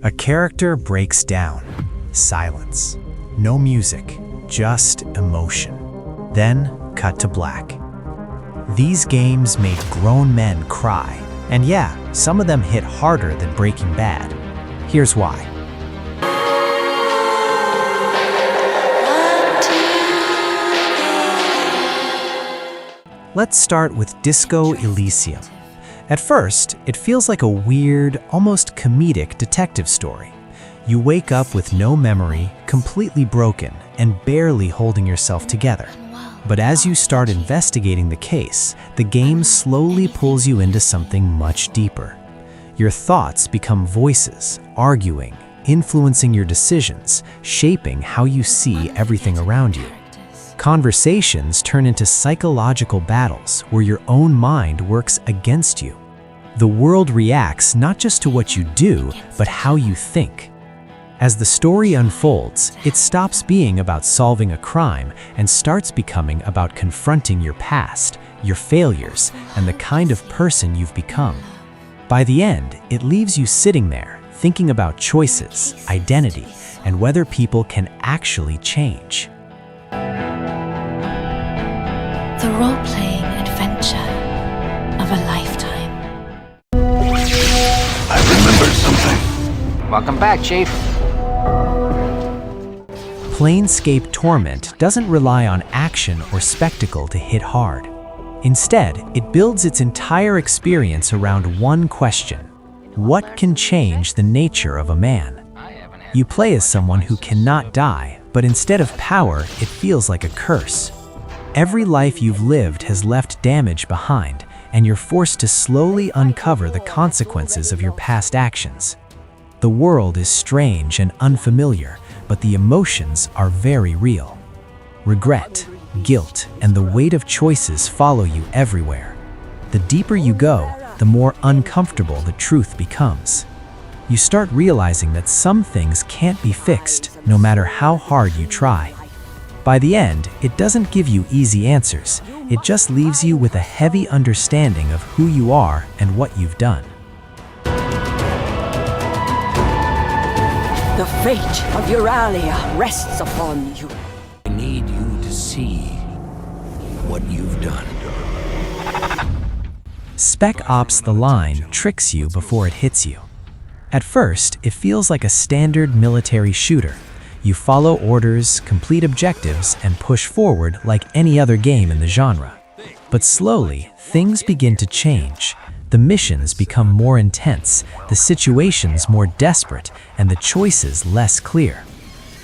A character breaks down. Silence. No music, just emotion. Then, cut to black. These games made grown men cry, and yeah, some of them hit harder than Breaking Bad. Here's why. Let's start with Disco Elysium. At first, it feels like a weird, almost comedic detective story. You wake up with no memory, completely broken, and barely holding yourself together. But as you start investigating the case, the game slowly pulls you into something much deeper. Your thoughts become voices, arguing, influencing your decisions, shaping how you see everything around you. Conversations turn into psychological battles where your own mind works against you. The world reacts not just to what you do, but how you think. As the story unfolds, it stops being about solving a crime and starts becoming about confronting your past, your failures, and the kind of person you've become. By the end, it leaves you sitting there, thinking about choices, identity, and whether people can actually change. The role-playing adventure of a lifetime. I remembered something. Welcome back, Chief. Planescape Torment doesn't rely on action or spectacle to hit hard. Instead, it builds its entire experience around one question: what can change the nature of a man? You play as someone who cannot die, but instead of power, it feels like a curse. Every life you've lived has left damage behind, and you're forced to slowly uncover the consequences of your past actions. The world is strange and unfamiliar, but the emotions are very real. Regret, guilt, and the weight of choices follow you everywhere. The deeper you go, the more uncomfortable the truth becomes. You start realizing that some things can't be fixed, no matter how hard you try. By the end, it doesn't give you easy answers. It just leaves you with a heavy understanding of who you are and what you've done. The fate of Euralia rests upon you. I need you to see what you've done. Spec Ops: The Line tricks you before it hits you. At first, it feels like a standard military shooter. You follow orders, complete objectives, and push forward like any other game in the genre. But slowly, things begin to change. The missions become more intense, the situations more desperate, and the choices less clear.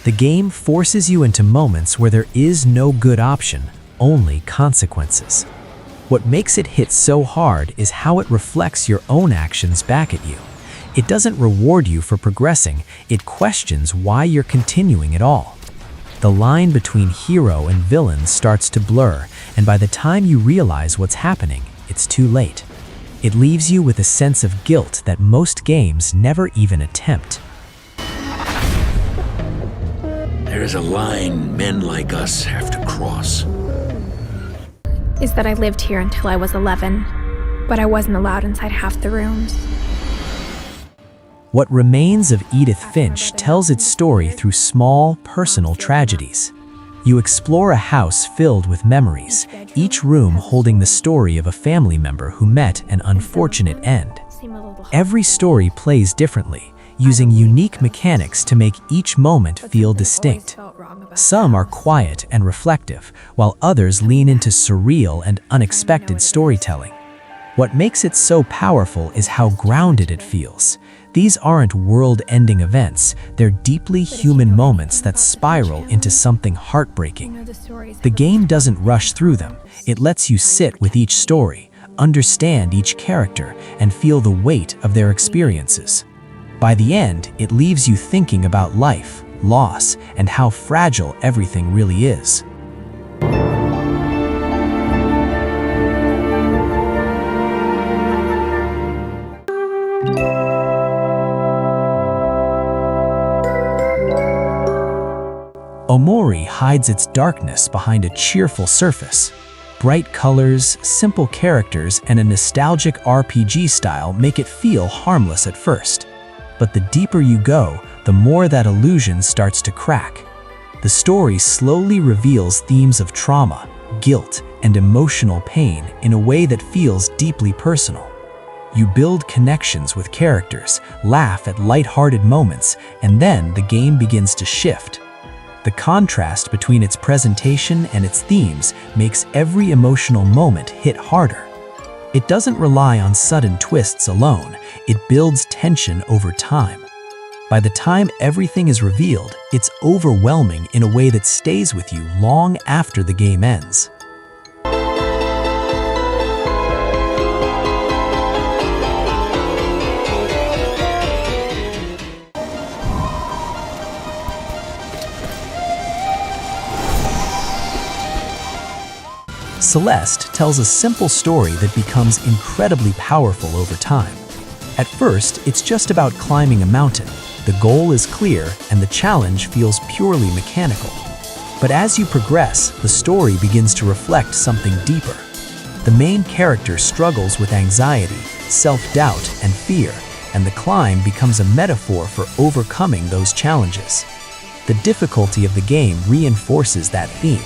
The game forces you into moments where there is no good option, only consequences. What makes it hit so hard is how it reflects your own actions back at you. It doesn't reward you for progressing, it questions why you're continuing at all. The line between hero and villain starts to blur, and by the time you realize what's happening, it's too late. It leaves you with a sense of guilt that most games never even attempt. There is a line men like us have to cross. Is that I lived here until I was 11, but I wasn't allowed inside half the rooms. What Remains of Edith Finch tells its story through small, personal tragedies. You explore a house filled with memories, each room holding the story of a family member who met an unfortunate end. Every story plays differently, using unique mechanics to make each moment feel distinct. Some are quiet and reflective, while others lean into surreal and unexpected storytelling. What makes it so powerful is how grounded it feels. These aren't world-ending events, they're deeply human moments that spiral into something heartbreaking. The game doesn't rush through them, it lets you sit with each story, understand each character, and feel the weight of their experiences. By the end, it leaves you thinking about life, loss, and how fragile everything really is. Omori hides its darkness behind a cheerful surface. Bright colors, simple characters, and a nostalgic RPG style make it feel harmless at first. But the deeper you go, the more that illusion starts to crack. The story slowly reveals themes of trauma, guilt, and emotional pain in a way that feels deeply personal. You build connections with characters, laugh at lighthearted moments, and then the game begins to shift. The contrast between its presentation and its themes makes every emotional moment hit harder. It doesn't rely on sudden twists alone, it builds tension over time. By the time everything is revealed, it's overwhelming in a way that stays with you long after the game ends. Celeste tells a simple story that becomes incredibly powerful over time. At first, it's just about climbing a mountain. The goal is clear, and the challenge feels purely mechanical. But as you progress, the story begins to reflect something deeper. The main character struggles with anxiety, self-doubt, and fear, and the climb becomes a metaphor for overcoming those challenges. The difficulty of the game reinforces that theme.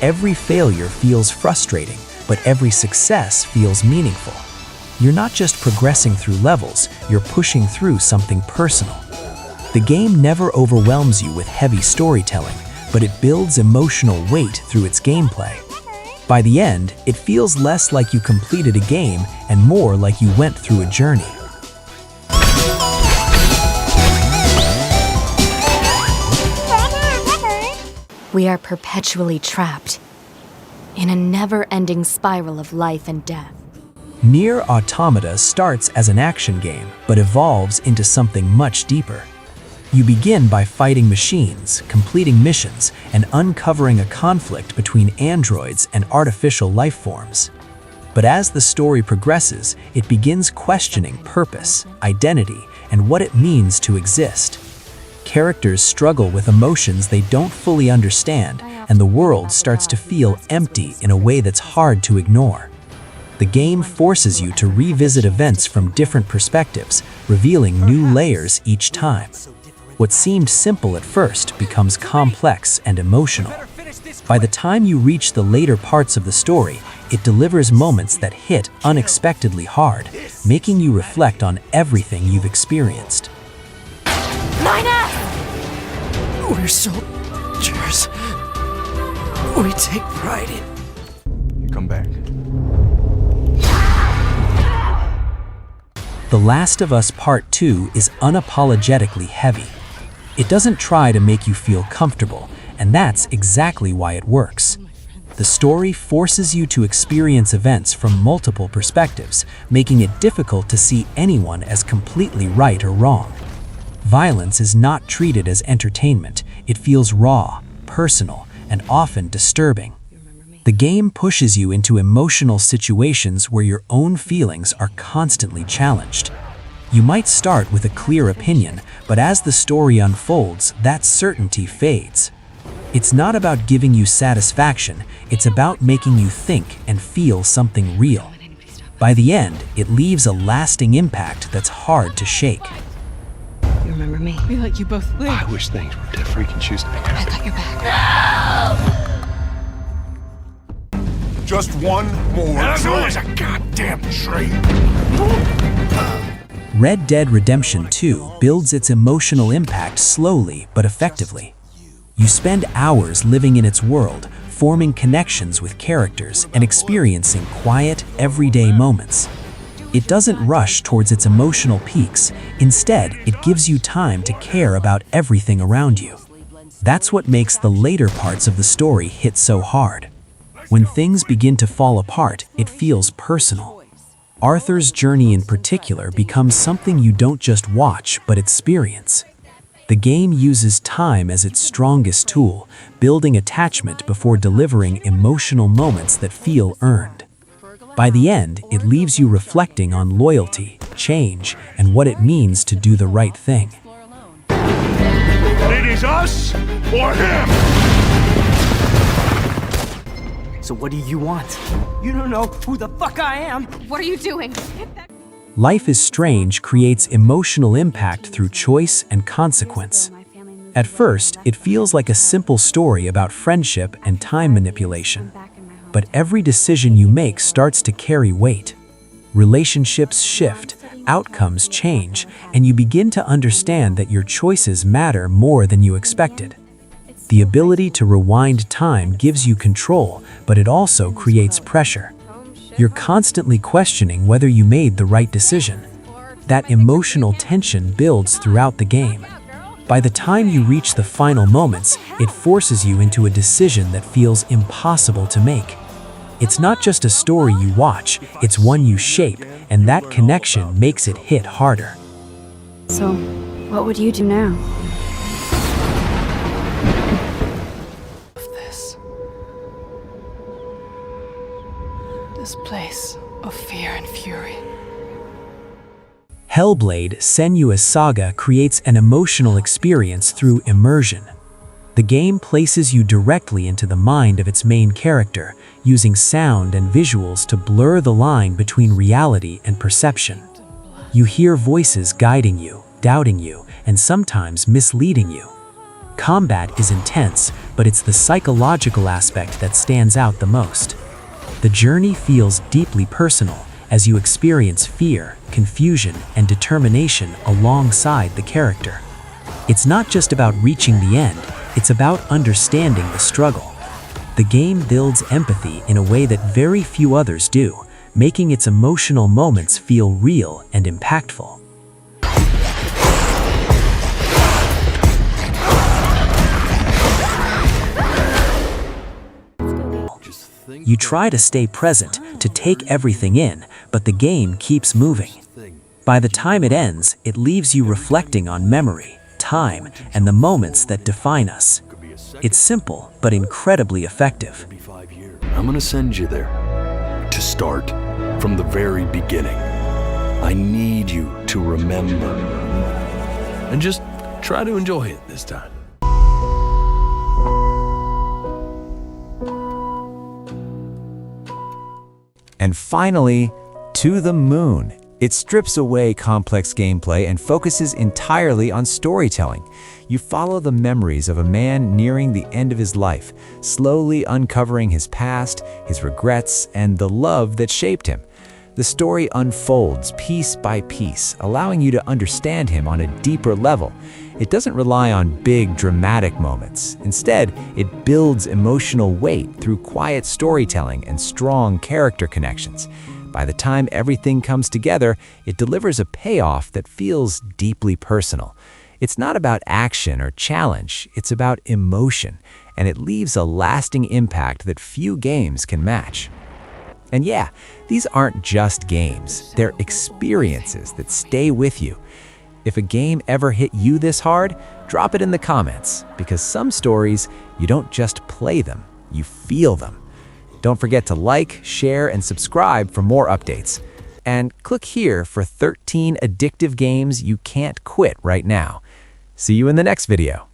Every failure feels frustrating, but every success feels meaningful. You're not just progressing through levels, you're pushing through something personal. The game never overwhelms you with heavy storytelling, but it builds emotional weight through its gameplay. By the end, it feels less like you completed a game and more like you went through a journey. We are perpetually trapped in a never-ending spiral of life and death. NieR Automata starts as an action game, but evolves into something much deeper. You begin by fighting machines, completing missions, and uncovering a conflict between androids and artificial life forms. But as the story progresses, it begins questioning purpose, identity, and what it means to exist. Characters struggle with emotions they don't fully understand, and the world starts to feel empty in a way that's hard to ignore. The game forces you to revisit events from different perspectives, revealing new layers each time. What seemed simple at first becomes complex and emotional. By the time you reach the later parts of the story, it delivers moments that hit unexpectedly hard, making you reflect on everything you've experienced. We're soldiers. We take pride in... Come back. The Last of Us Part 2 is unapologetically heavy. It doesn't try to make you feel comfortable, and that's exactly why it works. The story forces you to experience events from multiple perspectives, making it difficult to see anyone as completely right or wrong. Violence is not treated as entertainment. It feels raw, personal, and often disturbing. The game pushes you into emotional situations where your own feelings are constantly challenged. You might start with a clear opinion, but as the story unfolds, that certainty fades. It's not about giving you satisfaction, it's about making you think and feel something real. By the end, it leaves a lasting impact that's hard to shake. You remember me? We let you both live. I wish things were different. We can choose to be I happy. got your back. Just one more. There's always a goddamn tree. Red Dead Redemption 2 builds its emotional impact slowly but effectively. You spend hours living in its world, forming connections with characters and experiencing quiet, everyday moments. It doesn't rush towards its emotional peaks. Instead, it gives you time to care about everything around you. That's what makes the later parts of the story hit so hard. When things begin to fall apart, it feels personal. Arthur's journey in particular becomes something you don't just watch but experience. The game uses time as its strongest tool, building attachment before delivering emotional moments that feel earned. By the end, it leaves you reflecting on loyalty, change, and what it means to do the right thing. It is us or him. So what do you want? You don't know who the fuck I am. What are you doing? Life is Strange creates emotional impact through choice and consequence. At first, it feels like a simple story about friendship and time manipulation. But every decision you make starts to carry weight. Relationships shift, outcomes change, and you begin to understand that your choices matter more than you expected. The ability to rewind time gives you control, but it also creates pressure. You're constantly questioning whether you made the right decision. That emotional tension builds throughout the game. By the time you reach the final moments, it forces you into a decision that feels impossible to make. It's not just a story you watch, it's one you shape, and that connection makes it hit harder. So, what would you do now? This place of fear and fury. Hellblade: Senua's Saga creates an emotional experience through immersion. The game places you directly into the mind of its main character, using sound and visuals to blur the line between reality and perception. You hear voices guiding you, doubting you, and sometimes misleading you. Combat is intense, but it's the psychological aspect that stands out the most. The journey feels deeply personal as you experience fear, confusion, and determination alongside the character. It's not just about reaching the end, it's about understanding the struggle. The game builds empathy in a way that very few others do, making its emotional moments feel real and impactful. You try to stay present, to take everything in, but the game keeps moving. By the time it ends, it leaves you reflecting on memory, time, and the moments that define us. It's simple, but incredibly effective. I'm gonna send you there. To start from the very beginning. I need you to remember. And just try to enjoy it this time. And finally, To the Moon. It strips away complex gameplay and focuses entirely on storytelling. You follow the memories of a man nearing the end of his life, slowly uncovering his past, his regrets, and the love that shaped him. The story unfolds piece by piece, allowing you to understand him on a deeper level. It doesn't rely on big, dramatic moments. Instead, it builds emotional weight through quiet storytelling and strong character connections. By the time everything comes together, it delivers a payoff that feels deeply personal. It's not about action or challenge, it's about emotion, and it leaves a lasting impact that few games can match. And yeah, these aren't just games, they're experiences that stay with you. If a game ever hit you this hard, drop it in the comments, because some stories, you don't just play them, you feel them. Don't forget to like, share, and subscribe for more updates. And click here for 13 addictive games you can't quit right now. See you in the next video.